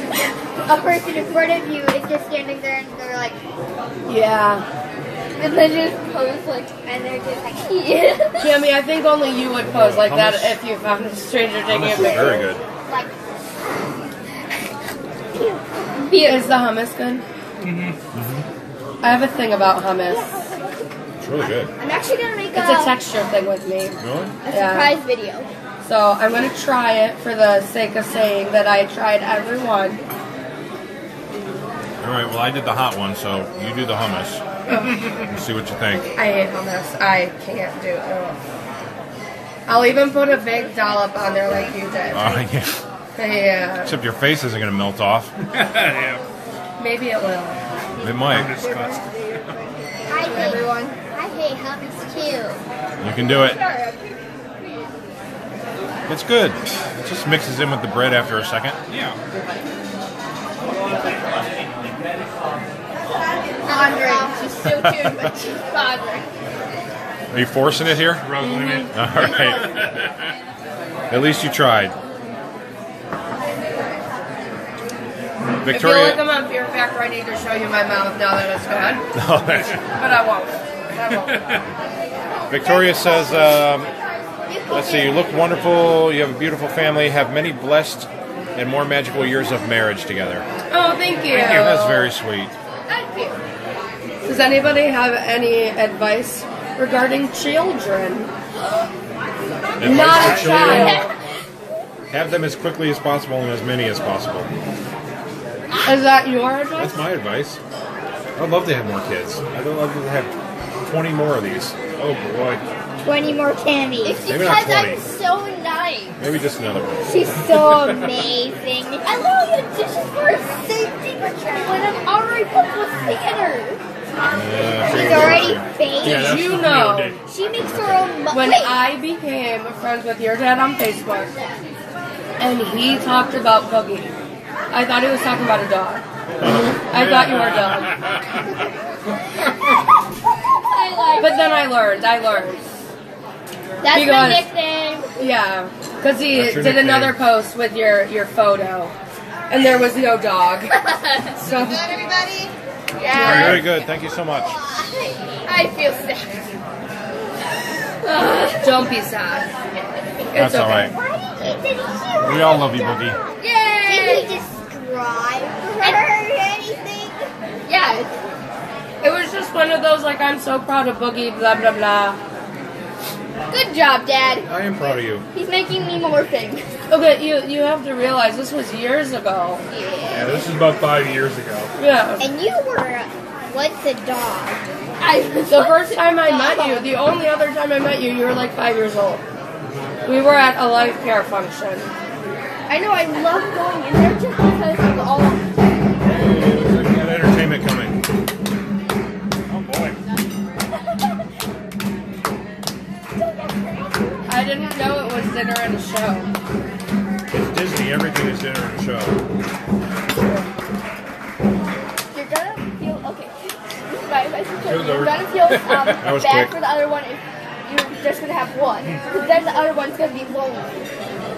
a person in front of you is just standing there and they're like, Yeah. and then just pose like, and they're just like, yeah. Cammi, I think only you would pose like that Hummus. if you found a stranger taking a This is picture. very good. Like, Is the hummus good? I have a thing about hummus. It's really good. I'm actually gonna make It's a texture thing with me. Really? a surprise video. So I'm going to try it for the sake of saying that I tried every one. All right, well, I did the hot one, so you do the hummus. And see what you think. I hate hummus. I can't do it. I'll even put a big dollop on there like you did. Yeah. Yeah. Except your face isn't going to melt off. Yeah. Maybe it will. It might. I'm disgusted. Everyone. I hate hummus too. You can do it. It's good. It just mixes in with the bread after a second. Yeah. Pondering. She's still tuned, but she's pondering. Are you forcing it here? Ruggling it. All right. At least you tried. I feel Victoria. like I'm on Fear Factor. I need to show you my mouth now that it's good. Oh, that's- But I won't. Victoria says, let's see, you look wonderful, you have a beautiful family, have many blessed and more magical years of marriage together. Oh, thank you. That's very sweet. Thank you. Does anybody have any advice regarding children? Advice Not for a children, child. have them as quickly as possible and as many as possible. Is that your advice? That's my advice. I'd love to have more kids. I'd love to have 20 more of these. Oh boy. 20 more Cammi. It's Maybe not because 20. I'm so nice. Maybe just another one. She's so amazing. I love the dishes for a safety machine when I'm already booked with theater. Yeah, She's already baked. Yeah, that's Did you what know Leo did. She makes her own when I became friends with your dad on Facebook and he talked about Boogie, I thought he was talking about a dog. I thought you were a dog. I like But then I learned. That's my because- nickname. Yeah, because he That's your did nickname. another post with your photo, and there was no dog. So everybody? Very good. Thank you so much. I feel sick. don't be sad. That's all right. We all love you, Boogie. Yay! Did he describe her anything? Yeah. It was just one of those like I'm so proud of Boogie, blah blah blah. Good job, Dad. I am proud of you. He's making me more things. Okay, you have to realize this was years ago. Yeah, this is about 5 years ago. Yeah. And you were what's a dog? The first time I met you, the only other time I met you, you were like 5 years old. We were at a life care function. I know. I love going in there just because of all. We got entertainment coming. Oh boy. I didn't know it was dinner and a show. It's Disney. Everything is dinner and a show. You're gonna feel okay. This is my advice. It was You're over. gonna feel was bad quick. for the other one if you're just gonna have one. Because then the other one's gonna be lonely.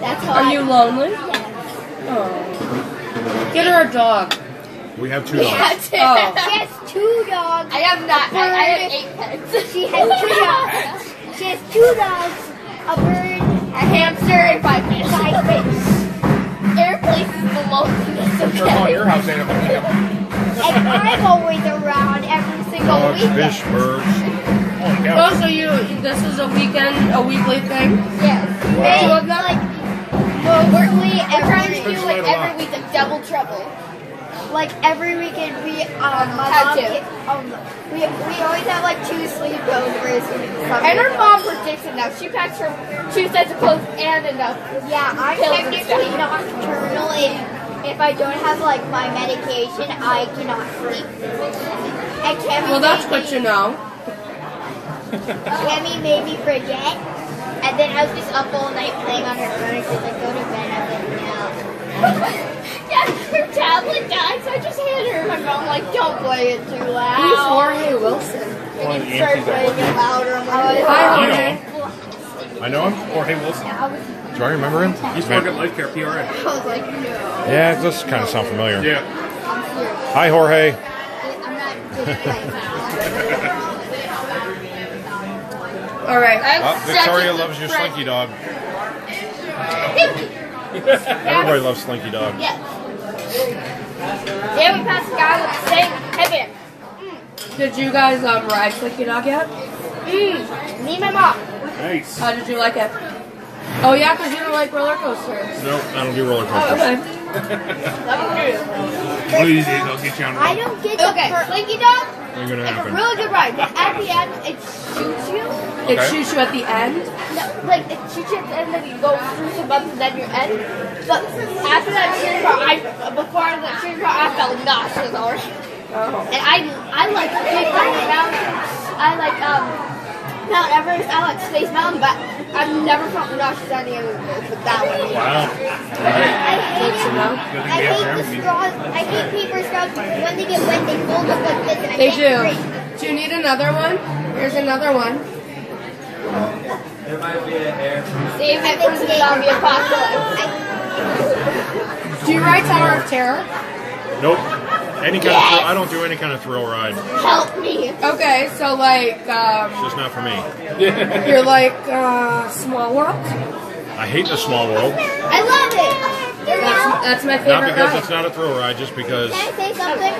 That's how. Are you lonely? Yes. Oh. Get her a dog. We have 2 dogs. She Oh. has 2 dogs. I have not. I have 8 pets. She has 2 dogs. She has 2 dogs, a bird, a hamster, and 5 fish. 5 fish. Airplanes is below me. That's Sure, call okay. your house animal. And I'm always around every single Dogs, weekend. fish, birds. Holy cow. Oh, so this is a weekly thing? Yes. Wow. Hey, like, we're trying to do That's like quite a lot. every weekend double trouble. Like every weekend we my mom we always have like 2 sleepovers. And her mom predicts enough. She packs her 2 sets of clothes and enough. Yeah, I'm technically nocturnal. If I don't have like my medication, I cannot sleep. And Cammi Well, that's made good to know. Cammi made me forget, and then I was just up all night playing on her phone. And she's like, "Go to bed." I was like, "No." Yeah, her tablet died, so I just handed her my phone. Like, "Don't play it too loud." Who's Jorge Wilson? One of the Start aunties playing that it louder. I'm like, Hi, You know Jorge. him. I know him. Jorge Wilson. Do I remember him? He used to work at Life Care PRN. I was like, "No." Yeah, it does kind of sound familiar. Yeah. I'm serious. Hi, Jorge. I'm not good right now. All right. Victoria loves your Slinky dog. Everybody loves Slinky dog. Yes. Yeah, we passed a guy with the same headband. Did you guys ride Slinky Dog yet? Me and my mom. Nice. How did you like it? Oh yeah, because you don't like roller coasters. No, I don't do roller Oh, coasters. okay. One of these days I'll get you on. I don't get the Slinky Dog. What's gonna It's a happen? really good ride, but at the end, it shoots you. It shoots you at the end. No, like it shoots you at the end, then you go through some bumps and then you end. But after that shooting part, before that shooting part, I felt nauseous already. Oh. And I like big mountains. I like Mount Everest. I like Space Mountain, but I've never felt nauseous on any other roads with that one. Wow. I hate it. I hate the straws. I hate paper straws because when they get wet, they fold up like this, and I They can't do. drink. Do you need another one? Here's another one. Save it for the zombie apocalypse. Do you ride Tower of Terror? Nope. Any kind of thrill, I don't do any kind of thrill ride. It's Help me. Okay, so like, just not for me. you're like, Small World? I hate the small world. I love it. That's my Not favorite because ride. it's not a thrill ride, just because. Can I say something?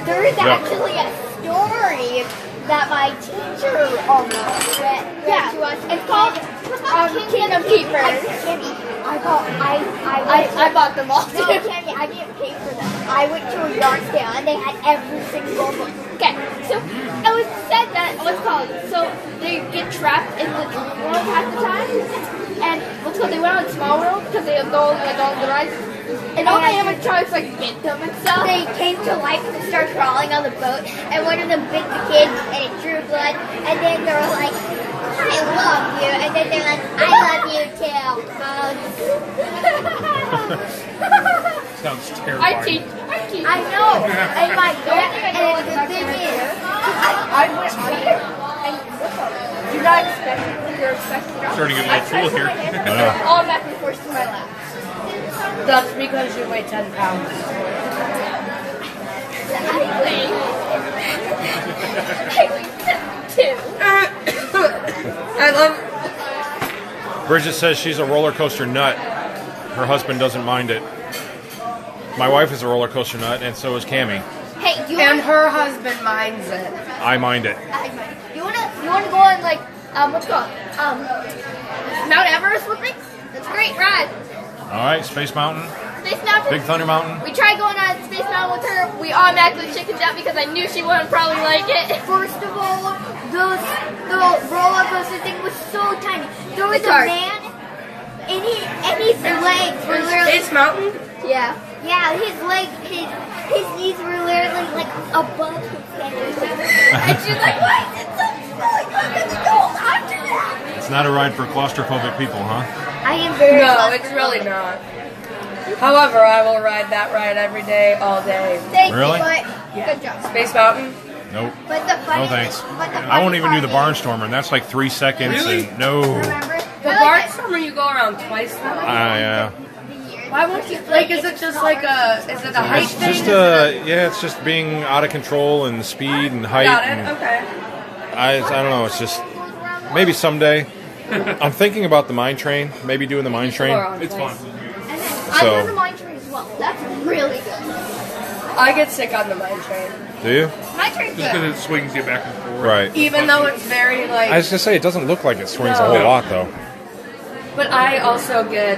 There is actually a story that my teacher read to us. It's called Kingdom Keepers. I bought them all. No, Cammi, I didn't pay for them. I went to a yard sale and they had every single book. Okay, so it was said that so they get trapped in the dream world half the time, and they went on Small World because they go on like all the rides. And all they ever tried was like bit them and stuff. They came to life and started crawling on the boat, and one of them bit the kid, and it drew blood. And then they were like, "I love you," and then they're like, "I love you too." Sounds terrifying. I know. And my and the thing is, I went here, and you're not expecting. You're expecting. Starting to get a little cool here. Automatically forced to my lap. That's because you weigh 10 pounds. I weigh 2. I love. Bridget says she's a roller coaster nut. Her husband doesn't mind it. My wife is a roller coaster nut, and so is Cammi. Hey, do you And want? her husband minds it. I mind it. You wanna go on like what's it called Mount Everest with me? That's a great ride. All right, Space Mountain, Space Mountain. Big Thunder Mountain. We tried going on Space Mountain with her. We automatically chickened out because I knew she wouldn't probably like it. First of all, the roller coaster thing was so tiny. There was a man, and his legs were literally Space Mountain? yeah, his legs, his knees were literally like above his head. And she's like, "Why is it so small? Let's go after that." It's not a ride for claustrophobic people, huh? I am very No, it's really not. However, I will ride that ride every day, all day. Thank Really? you, but good job. Space Mountain? Nope. But the funny No thanks. But the I won't even do the funny Barnstormer, and that's like 3 seconds. Really? And no. Remember? The Barnstormer you go around twice now? Yeah. Why won't you, like, is it just like is it a height It's thing? just yeah, it's just being out of control and speed and height. Got it, And okay. I don't know. It's just maybe someday. I'm thinking about the mine train. Maybe doing the mine train. It's fun. I So- love the mine train as well. That's really good. I get sick on the mine train. Do you? Mine train's Just good. because it swings you back and forth. Right. Even though it's very, like... I was gonna say it doesn't look like it swings a No. whole lot though. But I also get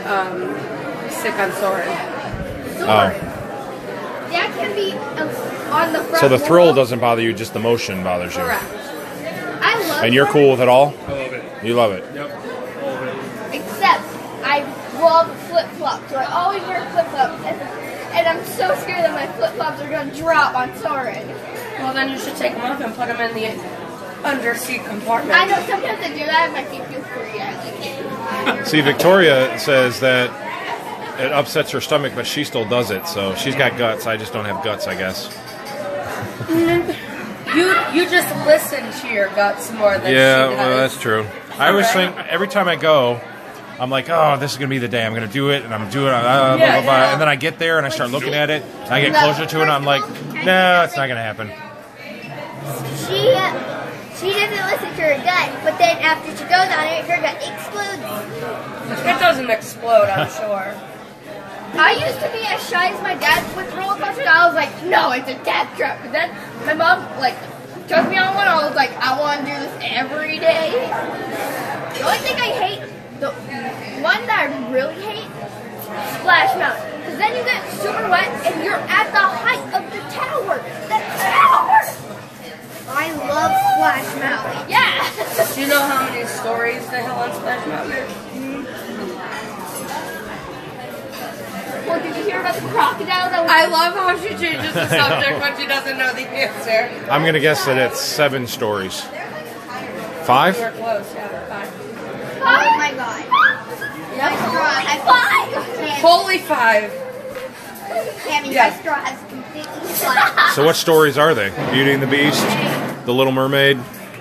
sick on soaring. Oh, That can be on the front. so the thrill wall. doesn't bother you, just the motion bothers you. Correct. I love And you're it, cool with it all? I love it. You love it. Yep. All of it. Except I love flip flops, so I always wear flip flops, and I'm so scared that my flip flops are gonna drop on soaring. Well, then you should take them off and put them in the underseat compartment. I know sometimes I do that, and my feet feel free. I like it. See, Victoria says that it upsets her stomach, but she still does it. So she's got guts. I just don't have guts, I guess. You just listen to your guts more than Yeah, she well, does. that's true. I always think every time I go, I'm like, oh, this is gonna be the day. I'm gonna do it, and I'm doing it. Blah, blah, blah. And then I get there and I start looking at it, and I get closer to it, and I'm like, no, it's not gonna happen. She doesn't listen to her gut, but then after she goes on it, her gut explodes. It doesn't explode, I'm sure. I used to be as shy as my dad with roller coasters. I was like, no, it's a death trap. But then my mom took me on one. I was like, I want to do this every day. The only thing I hate, the one that I really hate, Splash Mountain. Because then you get super wet and you're at the Do you know how many stories the hill on Splash Mountain is? Well, did you hear about the crocodile that was... I love how she changes the subject when she doesn't know the answer. I'm going to guess that it's 7 stories. 5? We're close, yeah, 5. Oh my god. Yep. Five! Holy 5. Cammi, Yeah. my straw has completely flat. So what stories are they? Beauty and the Beast? The Little Mermaid?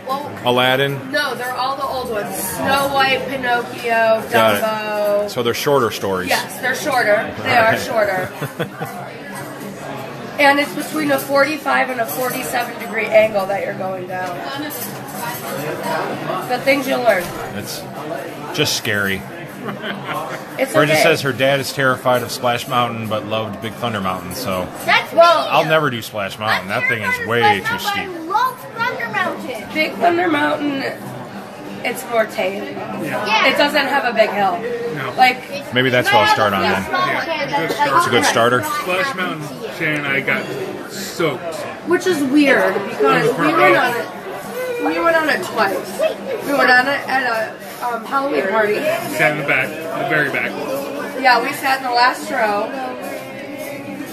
Well, Aladdin? no, they're all the old ones. Snow White, Pinocchio, Got Dumbo. So they're shorter stories. Yes, they're shorter. They are shorter. And it's between a 45 and a 47 degree angle that you're going down. The things you'll learn. It's just scary. It's Bridget okay. says her dad is terrified of Splash Mountain but loved Big Thunder Mountain, so That's Well, I'll never do Splash Mountain. That thing is way too steep. I love Thunder Mountain. Big Thunder Mountain, it's more tame. Yeah. It doesn't have a big hill. No. Like, Maybe that's what I'll start on then. It's a good starter. Splash Mountain, Shannon and I got soaked. which is weird because we went on it. We went on it twice. We went on it at a Halloween party. Sat in the back, the very back. Yeah, we sat in the last row,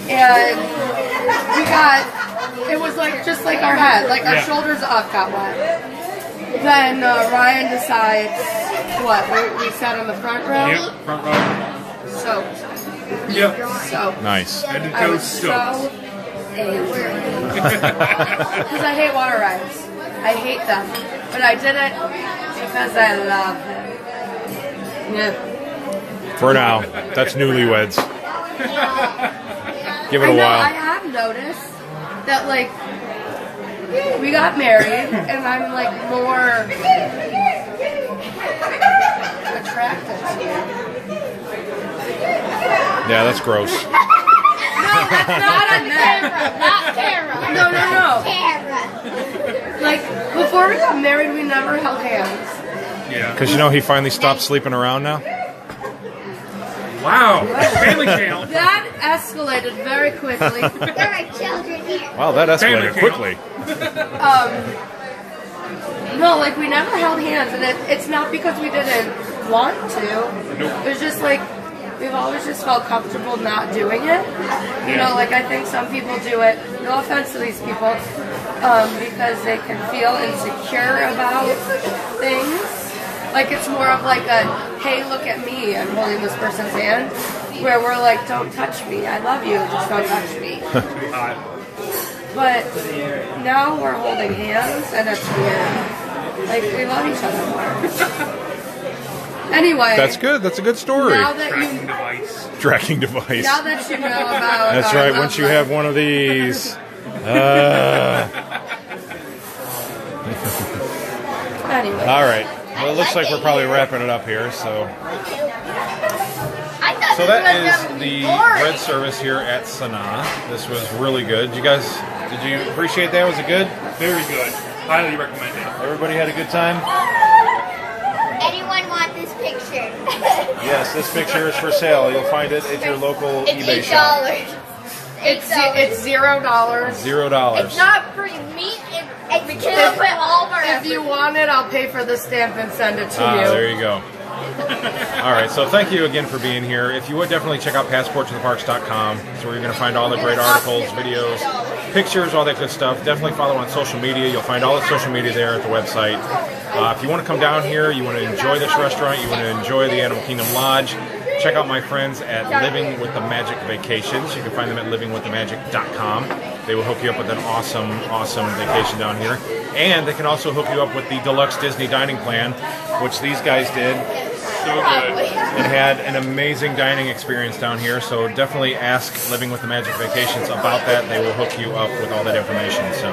and we got. It was like just like our head, like our Yeah. shoulders up got wet. Then Ryan decides what we sat on the front row, Yep, front row. soaked. Yep. So Nice. Head to I toe was soaked. so angry because I hate water rides. I hate them, but I did it because I love them. Yeah. For now, that's newlyweds. Give it I a know, I while. have noticed that, like, we got married, and I'm, like, more attracted to you. Yeah, that's gross. No, that's not a man. Not Tara. No. Tara. Like, before we got married, we never held hands. Yeah. Because you know he finally stopped sleeping around now? Wow. Family channel. That escalated very quickly. There are children here. Wow, that escalated Family quickly. No, like, we never held hands, and it's not because we didn't want to. Nope. It's just, like, we've always just felt comfortable not doing it. You know, like, I think some people do it, no offense to these people, because they can feel insecure about things. Like, it's more of like a, hey, look at me, I'm holding this person's hand, where we're like, don't touch me, I love you, just don't touch me. But now we're holding hands, and it's weird. Like, we love each other more. Anyway. That's good. That's a good story. Now that Tracking you, device. Tracking device. now that you know about That's our right. love Once you life. have one of these. Anyway. All right. Well, it looks like we're probably wrapping it up here. So I thought that this is was the boring. bread service here at Sanaa. This was really good. You guys, did you appreciate that? Was it good? Very good. Highly recommend it. Everybody had a good time? Anyone want this picture? Yes, this picture is for sale. You'll find it at your local It's eBay shop. $8. It's $0. $0. It's not free meat. We can't put all of our If you want it, I'll pay for the stamp and send it to you. There you go. All right, so thank you again for being here. If you would definitely check out passporttotheparks.com. It's where you're going to find all the great articles, videos, pictures, all that good stuff. Definitely follow on social media. You'll find all the social media there at the website. If you want to come down here, you want to enjoy this restaurant, you want to enjoy the Animal Kingdom Lodge, check out my friends at Living with the Magic Vacations. You can find them at livingwiththemagic.com. They will hook you up with an awesome, awesome vacation down here. And they can also hook you up with the deluxe Disney dining plan, which these guys did. So good. And had an amazing dining experience down here. So definitely ask Living with the Magic Vacations about that. They will hook you up with all that information. So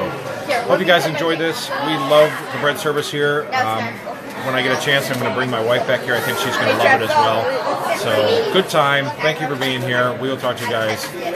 hope you guys enjoyed this. We love the bread service here. When I get a chance, I'm going to bring my wife back here. I think she's going to love it as well. So good time. Thank you for being here. We will talk to you guys